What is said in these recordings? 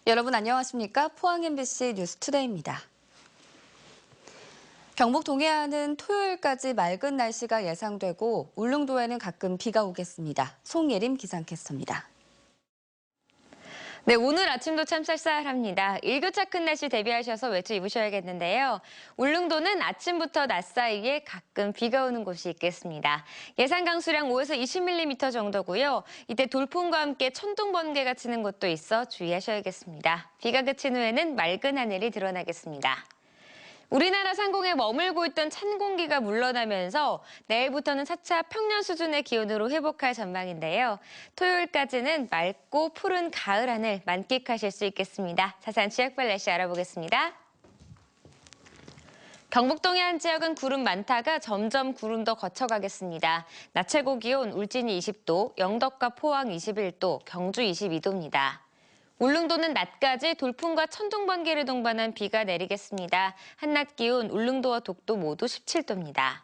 여러분 안녕하십니까? 포항 MBC 뉴스투데이입니다. 경북 동해안은 토요일까지 맑은 날씨가 예상되고 울릉도에는 가끔 비가 오겠습니다. 송예림 기상캐스터입니다. 네, 오늘 아침도 참 쌀쌀합니다. 일교차 큰 날씨 대비하셔서 외투 입으셔야겠는데요. 울릉도는 아침부터 낮 사이에 가끔 비가 오는 곳이 있겠습니다. 예상 강수량 5에서 20mm 정도고요. 이때 돌풍과 함께 천둥 번개가 치는 곳도 있어 주의하셔야겠습니다. 비가 그친 후에는 맑은 하늘이 드러나겠습니다. 우리나라 상공에 머물고 있던 찬 공기가 물러나면서 내일부터는 차차 평년 수준의 기온으로 회복할 전망인데요. 토요일까지는 맑고 푸른 가을 하늘 만끽하실 수 있겠습니다. 자세한 지역별 날씨 알아보겠습니다. 경북 동해안 지역은 구름 많다가 점점 구름도 거쳐가겠습니다. 낮 최고 기온 울진이 20도, 영덕과 포항 21도, 경주 22도입니다. 울릉도는 낮까지 돌풍과 천둥 번개를 동반한 비가 내리겠습니다. 한낮 기온 울릉도와 독도 모두 17도입니다.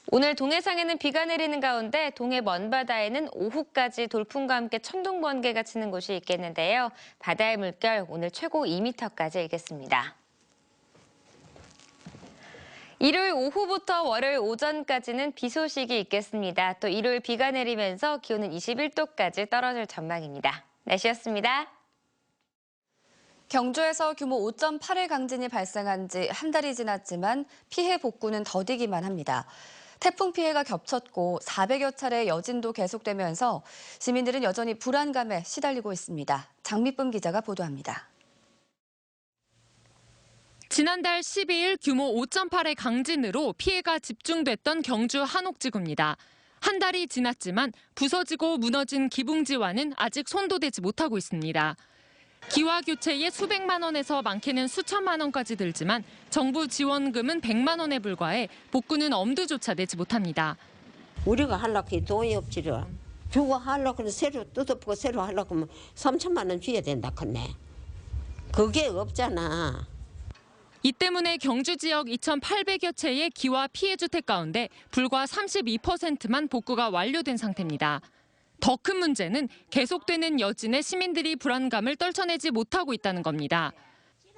오늘 동해상에는 비가 내리는 가운데 동해 먼바다에는 오후까지 돌풍과 함께 천둥 번개가 치는 곳이 있겠는데요. 바다의 물결 오늘 최고 2m까지 일겠습니다. 일요일 오후부터 월요일 오전까지는 비 소식이 있겠습니다. 또 일요일 비가 내리면서 기온은 21도까지 떨어질 전망입니다. 날씨였습니다. 경주에서 규모 5.8의 강진이 발생한 지 한 달이 지났지만 피해 복구는 더디기만 합니다. 태풍 피해가 겹쳤고 400여 차례 여진도 계속되면서 시민들은 여전히 불안감에 시달리고 있습니다. 장미쁨 기자가 보도합니다. 지난달 12일 규모 5.8의 강진으로 피해가 집중됐던 경주 한옥지구입니다. 한 달이 지났지만 부서지고 무너진 기붕지와는 아직 손도 대지 못하고 있습니다. 기와 교체에 수백만 원에서 많게는 수천만 원까지 들지만 정부 지원금은 100만 원에 불과해 복구는 엄두조차 내지 못합니다. 우리가 하려고 해 돈이 없지를. 주고 하려고 하면 새로 뜯어보고 새로 하려고 하면 3천만 원 줘야 된다 했네. 그게 없잖아. 이 때문에 경주 지역 2,800여 채의 기와 피해 주택 가운데 불과 32%만 복구가 완료된 상태입니다. 더 큰 문제는 계속되는 여진에 시민들이 불안감을 떨쳐내지 못하고 있다는 겁니다.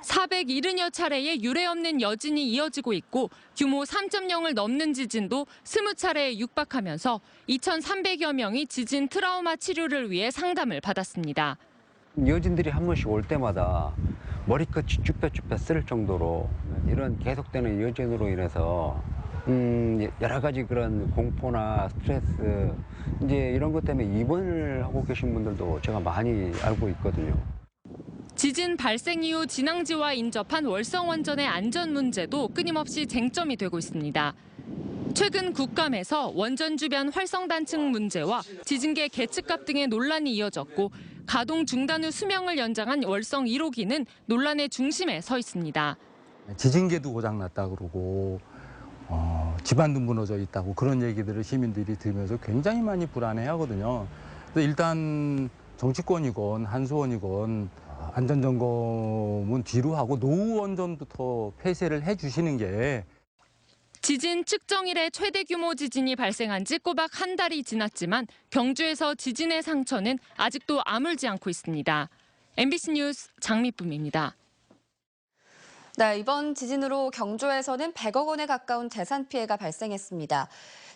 470여 차례의 유례 없는 여진이 이어지고 있고 규모 3.0을 넘는 지진도 20차례에 육박하면서 2,300여 명이 지진 트라우마 치료를 위해 상담을 받았습니다. 여진들이 한 번씩 올 때마다 머리끝이 쭈뼛쭈뼛 쓸 정도로 이런 계속되는 여진으로 인해서 여러 가지 그런 공포나 스트레스 이제 이런 것 때문에 입원을 하고 계신 분들도 제가 많이 알고 있거든요. 지진 발생 이후 진앙지와 인접한 월성원전의 안전 문제도 끊임없이 쟁점이 되고 있습니다. 최근 국감에서 원전 주변 활성 단층 문제와 지진계 계측값 등의 논란이 이어졌고 가동 중단 후 수명을 연장한 월성 1호기는 논란의 중심에 서 있습니다. 지진계도 고장났다 그러고 집안도 무너져 있다고 그런 얘기들을 시민들이 들으면서 굉장히 많이 불안해하거든요. 그래서 일단 정치권이건 한수원이건 안전점검은 뒤로 하고 노후 원전부터 폐쇄를 해주시는 게. 지진 측정 이래 최대 규모 지진이 발생한 지 꼬박 한 달이 지났지만 경주에서 지진의 상처는 아직도 아물지 않고 있습니다. MBC 뉴스 장미쁨입니다. 네, 이번 지진으로 경주에서는 100억 원에 가까운 재산 피해가 발생했습니다.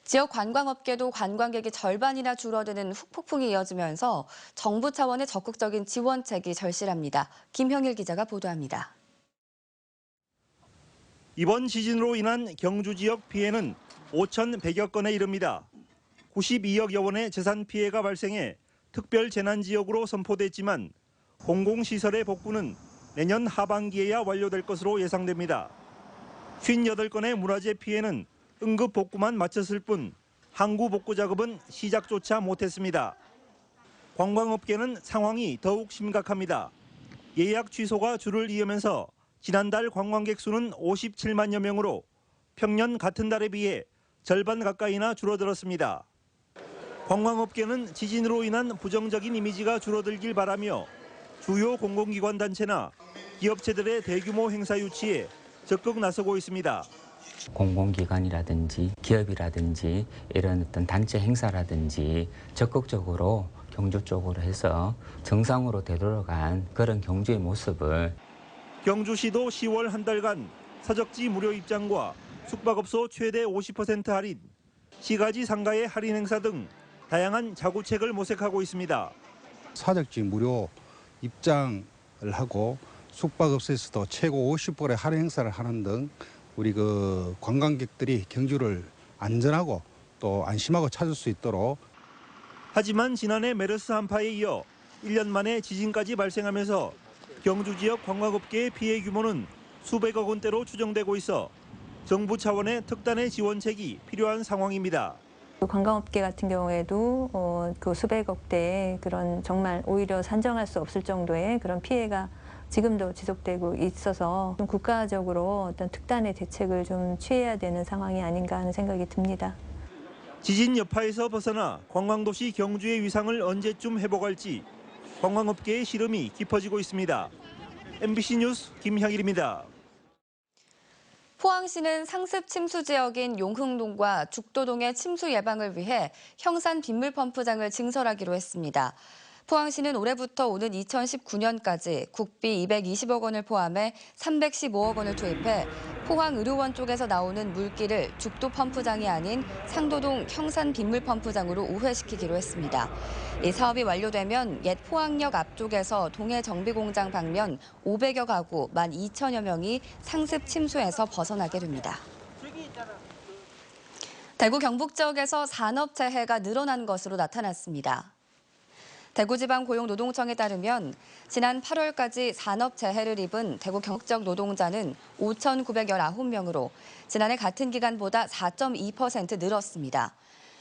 지역 관광업계도 관광객이 절반이나 줄어드는 후폭풍이 이어지면서 정부 차원의 적극적인 지원책이 절실합니다. 김형일 기자가 보도합니다. 이번 지진으로 인한 경주 지역 피해는 5,100여 건에 이릅니다. 92억여 원의 재산 피해가 발생해 특별 재난 지역으로 선포됐지만 공공시설의 복구는 내년 하반기에야 완료될 것으로 예상됩니다. 58건의 문화재 피해는 응급 복구만 마쳤을 뿐 항구 복구 작업은 시작조차 못했습니다. 관광업계는 상황이 더욱 심각합니다. 예약 취소가 줄을 이으면서 지난달 관광객 수는 57만여 명으로 평년 같은 달에 비해 절반 가까이나 줄어들었습니다. 관광업계는 지진으로 인한 부정적인 이미지가 줄어들길 바라며 주요 공공기관 단체나 기업체들의 대규모 행사 유치에 적극 나서고 있습니다. 공공기관이라든지 기업이라든지 이런 어떤 단체 행사라든지 적극적으로 경주 쪽으로 해서 정상으로 되돌아간 그런 경주의 모습을 경주시도 10월 한 달간 사적지 무료 입장과 숙박업소 최대 50% 할인, 시가지 상가의 할인 행사 등 다양한 자구책을 모색하고 있습니다. 사적지 무료 입장을 하고 숙박업소에서도 최고 50%의 할인 행사를 하는 등 우리 관광객들이 경주를 안전하고 또 안심하고 찾을 수 있도록. 하지만 지난해 메르스 한파에 이어 1년 만에 지진까지 발생하면서 경주 지역 관광업계의 피해 규모는 수백억 원대로 추정되고 있어 정부 차원의 특단의 지원책이 필요한 상황입니다. 관광업계 같은 경우에도 그 수백억대의 그런 정말 오히려 산정할 수 없을 정도의 그런 피해가 지금도 지속되고 있어서 좀 국가적으로 어떤 특단의 대책을 좀 취해야 되는 상황이 아닌가 하는 생각이 듭니다. 지진 여파에서 벗어나 관광도시 경주의 위상을 언제쯤 회복할지 관광업계의 시름이 깊어지고 있습니다. MBC 뉴스 김향일입니다. 포항시는 상습 침수 지역인 용흥동과 죽도동의 침수 예방을 위해 형산 빗물펌프장을 증설하기로 했습니다. 포항시는 올해부터 오는 2019년까지 국비 220억 원을 포함해 315억 원을 투입해 포항의료원 쪽에서 나오는 물기를 죽도 펌프장이 아닌 상도동 형산 빗물펌프장으로 우회시키기로 했습니다. 이 사업이 완료되면 옛 포항역 앞쪽에서 동해 정비공장 방면 500여 가구 12,000여 명이 상습 침수에서 벗어나게 됩니다. 대구 경북 지역에서 산업재해가 늘어난 것으로 나타났습니다. 대구지방고용노동청에 따르면 지난 8월까지 산업재해를 입은 대구 경북 지역 노동자는 5,919명으로 지난해 같은 기간보다 4.2% 늘었습니다.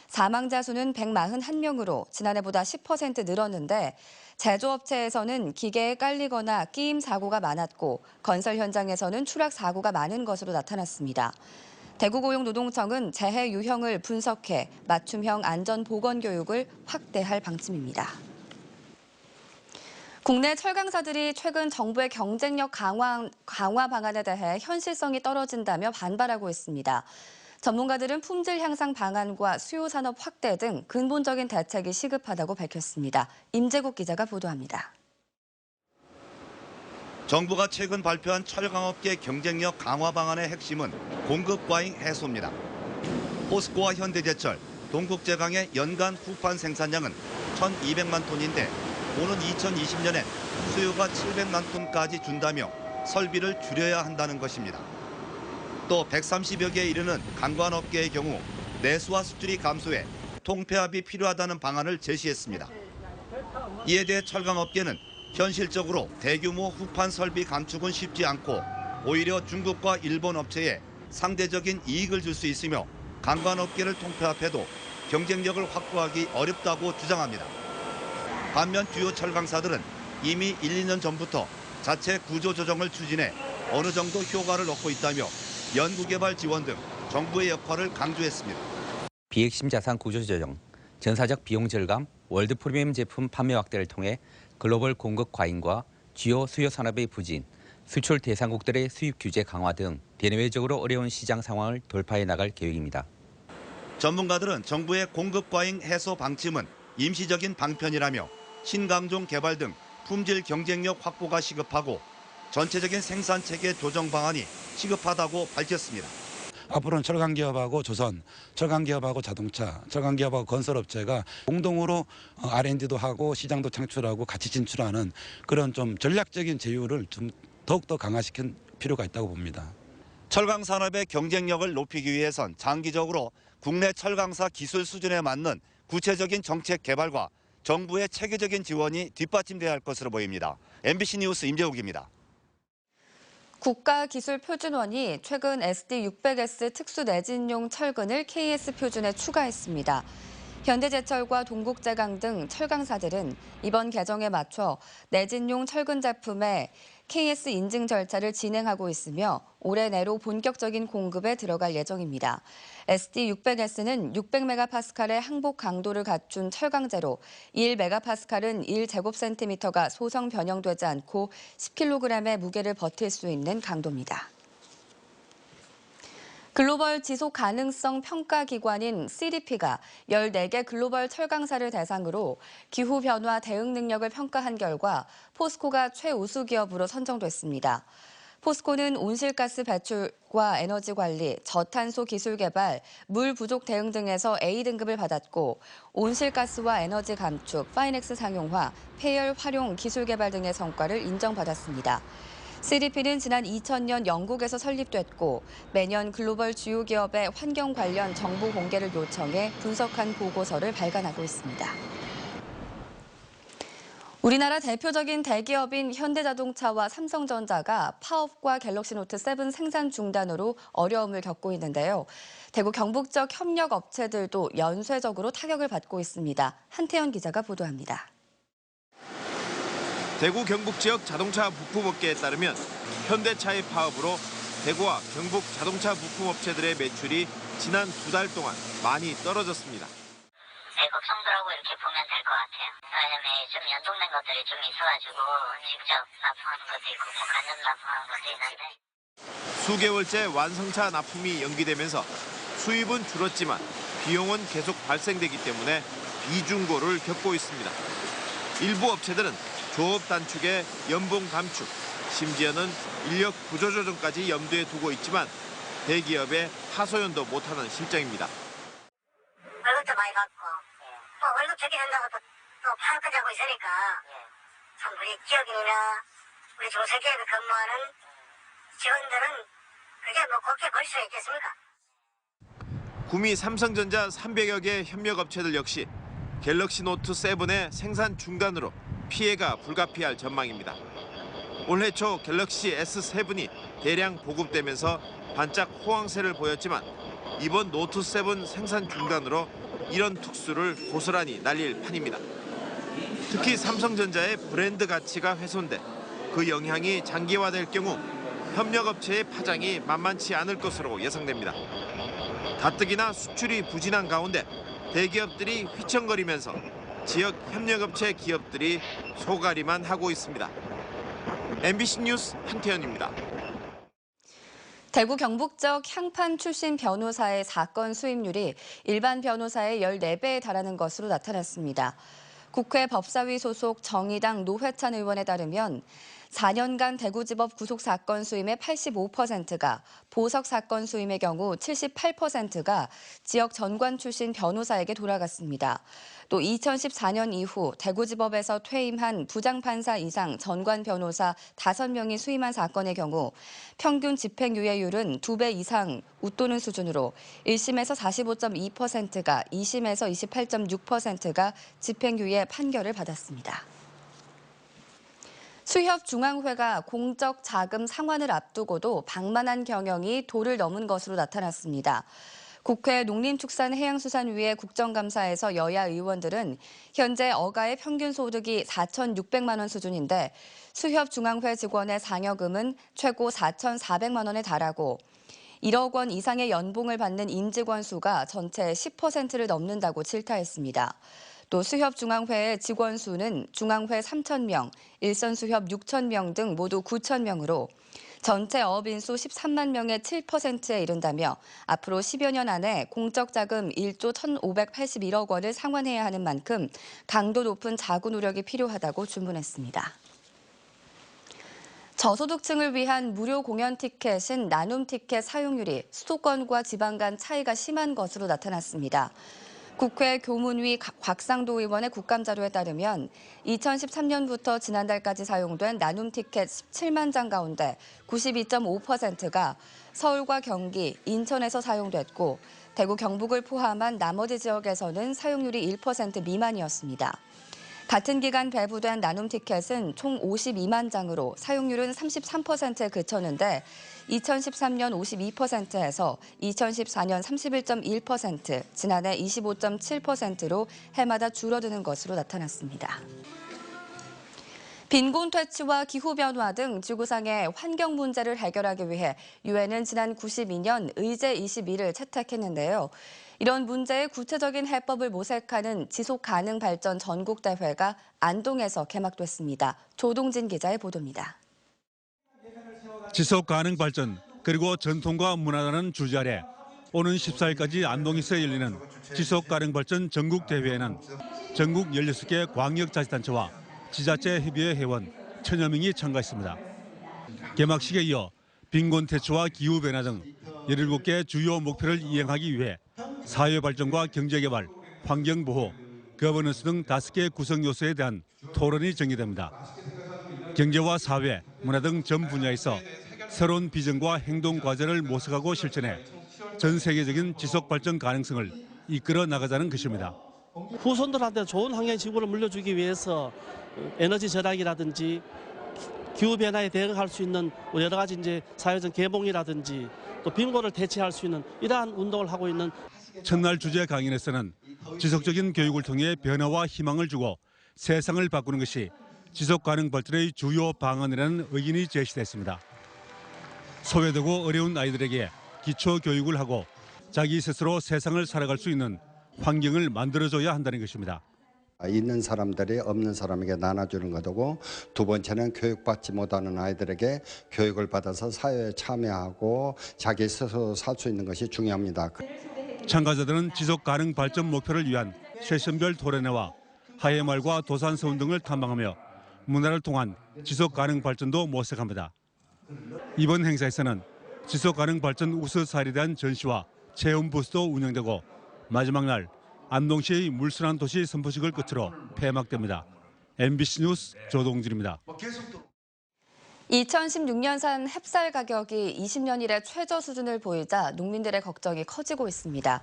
사망자 수는 141명으로 지난해보다 10% 늘었는데 제조업체에서는 기계에 깔리거나 끼임 사고가 많았고 건설 현장에서는 추락 사고가 많은 것으로 나타났습니다. 대구고용노동청은 재해 유형을 분석해 맞춤형 안전보건교육을 확대할 방침입니다. 국내 철강사들이 최근 정부의 경쟁력 강화 방안에 대해 현실성이 떨어진다며 반발하고 있습니다. 전문가들은 품질 향상 방안과 수요 산업 확대 등 근본적인 대책이 시급하다고 밝혔습니다. 임재국 기자가 보도합니다. 정부가 최근 발표한 철강업계 경쟁력 강화 방안의 핵심은 공급 과잉 해소입니다. 포스코와 현대제철, 동국제강의 연간 후판 생산량은 1,200만 톤인데 오는 2020년엔 수요가 700만 톤까지 준다며 설비를 줄여야 한다는 것입니다. 또 130여 개에 이르는 관광업계의 경우 내수와 수출이 감소해 통폐합이 필요하다는 방안을 제시했습니다. 이에 대해 철강업계는 현실적으로 대규모 후판 설비 감축은 쉽지 않고 오히려 중국과 일본 업체에 상대적인 이익을 줄 수 있으며 관광업계를 통폐합해도 경쟁력을 확보하기 어렵다고 주장합니다. 반면 주요 철강사들은 이미 1, 2년 전부터 자체 구조조정을 추진해 어느 정도 효과를 얻고 있다며 연구개발 지원 등 정부의 역할을 강조했습니다. 비핵심 자산 구조조정, 전사적 비용 절감, 월드 프리미엄 제품 판매 확대를 통해 글로벌 공급 과잉과 주요 수요 산업의 부진, 수출 대상국들의 수입 규제 강화 등 대내외적으로 어려운 시장 상황을 돌파해 나갈 계획입니다. 전문가들은 정부의 공급 과잉 해소 방침은 임시적인 방편이라며 신강종 개발 등 품질 경쟁력 확보가 시급하고 전체적인 생산체계 조정 방안이 시급하다고 밝혔습니다. 앞으로는 철강기업하고 조선, 철강기업하고 자동차, 철강기업하고 건설업체가 공동으로 R&D도 하고 시장도 창출하고 같이 진출하는 그런 좀 전략적인 제휴를 좀 더욱더 강화시킬 필요가 있다고 봅니다. 철강 산업의 경쟁력을 높이기 위해선 장기적으로 국내 철강사 기술 수준에 맞는 구체적인 정책 개발과 정부의 체계적인 지원이 뒷받침돼야 할 것으로 보입니다. MBC 뉴스 임재욱입니다. 국가기술표준원이 최근 SD600S 특수 내진용 철근을 KS 표준에 추가했습니다. 현대제철과 동국제강 등 철강사들은 이번 개정에 맞춰 내진용 철근 제품의 KS 인증 절차를 진행하고 있으며 올해 내로 본격적인 공급에 들어갈 예정입니다. SD600S는 600메가파스칼의 항복 강도를 갖춘 철강제로 1메가파스칼은 1제곱센티미터가 소성 변형되지 않고 10kg의 무게를 버틸 수 있는 강도입니다. 글로벌 지속 가능성 평가 기관인 CDP가 14개 글로벌 철강사를 대상으로 기후 변화 대응 능력을 평가한 결과 포스코가 최우수 기업으로 선정됐습니다. 포스코는 온실가스 배출과 에너지 관리, 저탄소 기술 개발, 물 부족 대응 등에서 A등급을 받았고 온실가스와 에너지 감축, 파이넥스 상용화, 폐열 활용 기술 개발 등의 성과를 인정받았습니다. CDP는 지난 2000년 영국에서 설립됐고 매년 글로벌 주요 기업의 환경 관련 정보 공개를 요청해 분석한 보고서를 발간하고 있습니다. 우리나라 대표적인 대기업인 현대자동차와 삼성전자가 파업과 갤럭시 노트 7 생산 중단으로 어려움을 겪고 있는데요. 대구 경북적 협력 업체들도 연쇄적으로 타격을 받고 있습니다. 한태현 기자가 보도합니다. 대구 경북 지역 자동차 부품업계에 따르면 현대차의 파업으로 대구와 경북 자동차 부품업체들의 매출이 지난 2달 동안 많이 떨어졌습니다. 배급 성도라고 이렇게 보면 될 것 같아요. 왜냐면 좀 연동된 것들이 좀 있어가지고 직접 납품하는 것도 있고 간접 납품하는 것도 있는데 수개월째 완성차 납품이 연기되면서 수입은 줄었지만 비용은 계속 발생되기 때문에 이중고를 겪고 있습니다. 일부 업체들은 조업 단축에 연봉 감축, 심지어는 인력 구조조정까지 염두에 두고 있지만 대기업의 하소연도 못하는 실정입니다. 월급도 많이 받고 월급 적게 된다고 또 파업까지 하고 있으니까 참 우리 기업인이나 우리 중소기업에 근무하는 직원들은 그게 뭐 곱게 볼 수 있겠습니까? 구미 삼성전자 300여 개 협력업체들 역시 갤럭시 노트 7의 생산 중단으로 피해가 불가피할 전망입니다. 올해 초 갤럭시 S7이 대량 보급되면서 반짝 호황세를 보였지만 이번 노트 7 생산 중단으로 이런 특수를 고스란히 날릴 판입니다. 특히 삼성전자의 브랜드 가치가 훼손돼 그 영향이 장기화될 경우 협력업체의 파장이 만만치 않을 것으로 예상됩니다. 가뜩이나 수출이 부진한 가운데 대기업들이 휘청거리면서 지역 협력업체 기업들이 소가리만 하고 있습니다. MBC 뉴스 한태현입니다. 대구 경북적 향판 출신 변호사의 사건 수임률이 일반 변호사의 14배에 달하는 것으로 나타났습니다. 국회 법사위 소속 정의당 노회찬 의원에 따르면 4년간 대구지법 구속사건 수임의 85%가, 보석사건 수임의 경우 78%가 지역 전관 출신 변호사에게 돌아갔습니다. 또 2014년 이후 대구지법에서 퇴임한 부장판사 이상 전관 변호사 5명이 수임한 사건의 경우 평균 집행유예율은 2배 이상 웃도는 수준으로 1심에서 45.2%가, 2심에서 28.6%가 집행유예 판결을 받았습니다. 수협중앙회가 공적 자금 상환을 앞두고도 방만한 경영이 도를 넘은 것으로 나타났습니다. 국회 농림축산해양수산위의 국정감사에서 여야 의원들은 현재 어가의 평균 소득이 4,600만 원 수준인데 수협중앙회 직원의 상여금은 최고 4,400만 원에 달하고 1억 원 이상의 연봉을 받는 임직원 수가 전체의 10%를 넘는다고 질타했습니다. 또 수협중앙회의 직원 수는 중앙회 3,000명, 일선수협 6,000명 등 모두 9,000명으로 전체 어업인 수 13만 명의 7%에 이른다며 앞으로 10여 년 안에 공적자금 1조 1,581억 원을 상환해야 하는 만큼 강도 높은 자구 노력이 필요하다고 주문했습니다. 저소득층을 위한 무료 공연 티켓인 나눔 티켓 사용률이 수도권과 지방 간 차이가 심한 것으로 나타났습니다. 국회 교문위 곽상도 의원의 국감자료에 따르면 2013년부터 지난달까지 사용된 나눔 티켓 17만 장 가운데 92.5%가 서울과 경기, 인천에서 사용됐고 대구, 경북을 포함한 나머지 지역에서는 사용률이 1% 미만이었습니다. 같은 기간 배부된 나눔 티켓은 총 52만 장으로 사용률은 33%에 그쳤는데 2013년 52%에서 2014년 31.1%, 지난해 25.7%로 해마다 줄어드는 것으로 나타났습니다. 빈곤 퇴치와 기후변화 등 지구상의 환경 문제를 해결하기 위해 유엔은 지난 92년 의제 21을 채택했는데요. 이런 문제의 구체적인 해법을 모색하는 지속가능 발전 전국대회가 안동에서 개막됐습니다. 조동진 기자의 보도입니다. 지속가능 발전 그리고 전통과 문화라는 주제 아래 오는 14일까지 안동에서 열리는 지속가능발전 전국대회에는 전국 16개 광역자치단체와 지자체 협의회 회원 1000여 명이 참가했습니다. 개막식에 이어 빈곤퇴치와 기후변화 등 17개 주요 목표를 이행하기 위해 사회발전과 경제개발, 환경보호, 거버넌스 등 5개 구성 요소에 대한 토론이 전개됩니다. 경제와 사회, 문화 등 전 분야에서 새로운 비전과 행동 과제를 모색하고 실천해 전 세계적인 지속발전 가능성을 이끌어 나가자는 것입니다. 후손들한테 좋은 환경 지구를 물려주기 위해서 에너지 절약이라든지 기후변화에 대응할 수 있는 여러 가지 이제 사회적 개봉이라든지 또 빈곤을 대체할 수 있는 이러한 운동을 하고 있는 첫날 주제 강연에서는 지속적인 교육을 통해 변화와 희망을 주고 세상을 바꾸는 것이 지속가능 발전의 주요 방안이라는 의견이 제시됐습니다. 소외되고 어려운 아이들에게 기초 교육을 하고 자기 스스로 세상을 살아갈 수 있는 환경을 만들어줘야 한다는 것입니다. 있는 사람들이 없는 사람에게 나눠주는 것이고, 두 번째는 교육받지 못하는 아이들에게 교육을 받아서 사회에 참여하고 자기 스스로 살 수 있는 것이 중요합니다. 참가자들은 지속가능 발전 목표를 위한 세션별 토론회와 하회말과 도산서원 등을 탐방하며 문화를 통한 지속가능 발전도 모색합니다. 이번 행사에서는 지속가능 발전 우수 사례에 대한 전시와 체험 부스도 운영되고 마지막 날 안동시의 물순환 도시 선포식을 끝으로 폐막됩니다. MBC 뉴스 조동진입니다. 2016년산 햅쌀 가격이 20년 이래 최저 수준을 보이자 농민들의 걱정이 커지고 있습니다.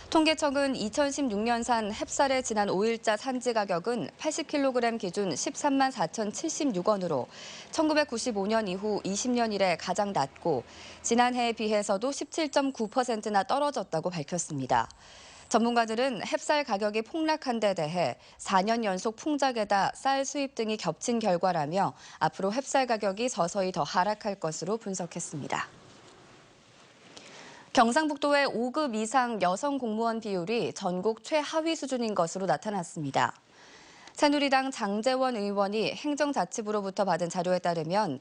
통계청은 2016년산 햅쌀의 지난 5일자 산지 가격은 80kg 기준 13만 4,076원으로 1995년 이후 20년 이래 가장 낮고 지난해에 비해서도 17.9%나 떨어졌다고 밝혔습니다. 전문가들은 햅쌀 가격이 폭락한 데 대해 4년 연속 풍작에다 쌀 수입 등이 겹친 결과라며 앞으로 햅쌀 가격이 서서히 더 하락할 것으로 분석했습니다. 경상북도의 5급 이상 여성 공무원 비율이 전국 최하위 수준인 것으로 나타났습니다. 새누리당 장제원 의원이 행정자치부로부터 받은 자료에 따르면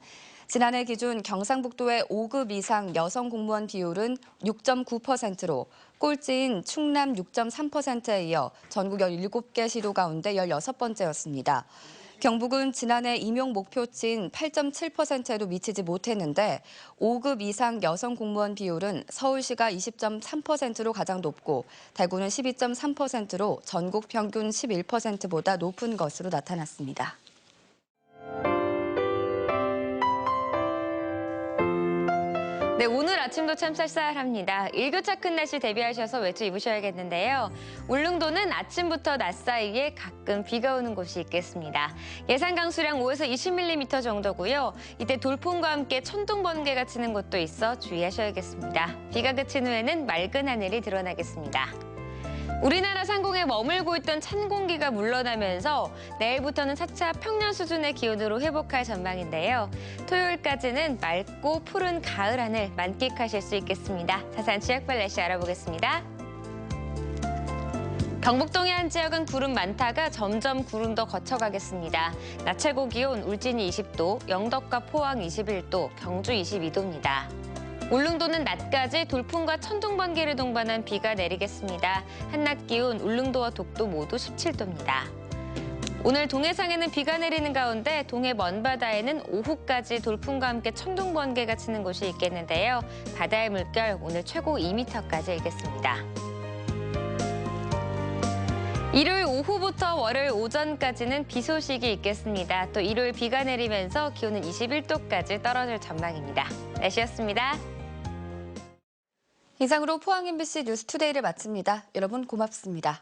지난해 기준 경상북도의 5급 이상 여성 공무원 비율은 6.9%로 꼴찌인 충남 6.3%에 이어 전국 17개 시도 가운데 16번째였습니다. 경북은 지난해 임용 목표치인 8.7%에도 미치지 못했는데 5급 이상 여성 공무원 비율은 서울시가 20.3%로 가장 높고 대구는 12.3%로 전국 평균 11%보다 높은 것으로 나타났습니다. 네, 오늘 아침도 참 쌀쌀합니다. 일교차 큰 날씨 대비하셔서 외투 입으셔야겠는데요. 울릉도는 아침부터 낮 사이에 가끔 비가 오는 곳이 있겠습니다. 예상 강수량 5에서 20mm 정도고요. 이때 돌풍과 함께 천둥 번개가 치는 곳도 있어 주의하셔야겠습니다. 비가 그친 후에는 맑은 하늘이 드러나겠습니다. 우리나라 상공에 머물고 있던 찬 공기가 물러나면서 내일부터는 차차 평년 수준의 기온으로 회복할 전망인데요. 토요일까지는 맑고 푸른 가을 하늘 만끽하실 수 있겠습니다. 자세한 지역별 날씨 알아보겠습니다. 경북 동해안 지역은 구름 많다가 점점 구름도 거쳐가겠습니다. 낮 최고 기온 울진이 20도, 영덕과 포항 21도, 경주 22도입니다. 울릉도는 낮까지 돌풍과 천둥 번개를 동반한 비가 내리겠습니다. 한낮 기온 울릉도와 독도 모두 17도입니다. 오늘 동해상에는 비가 내리는 가운데 동해 먼바다에는 오후까지 돌풍과 함께 천둥 번개가 치는 곳이 있겠는데요. 바다의 물결 오늘 최고 2m까지 일겠습니다. 일요일 오후부터 월요일 오전까지는 비 소식이 있겠습니다. 또 일요일 비가 내리면서 기온은 21도까지 떨어질 전망입니다. 날씨였습니다. 이상으로 포항 MBC 뉴스투데이를 마칩니다. 여러분 고맙습니다.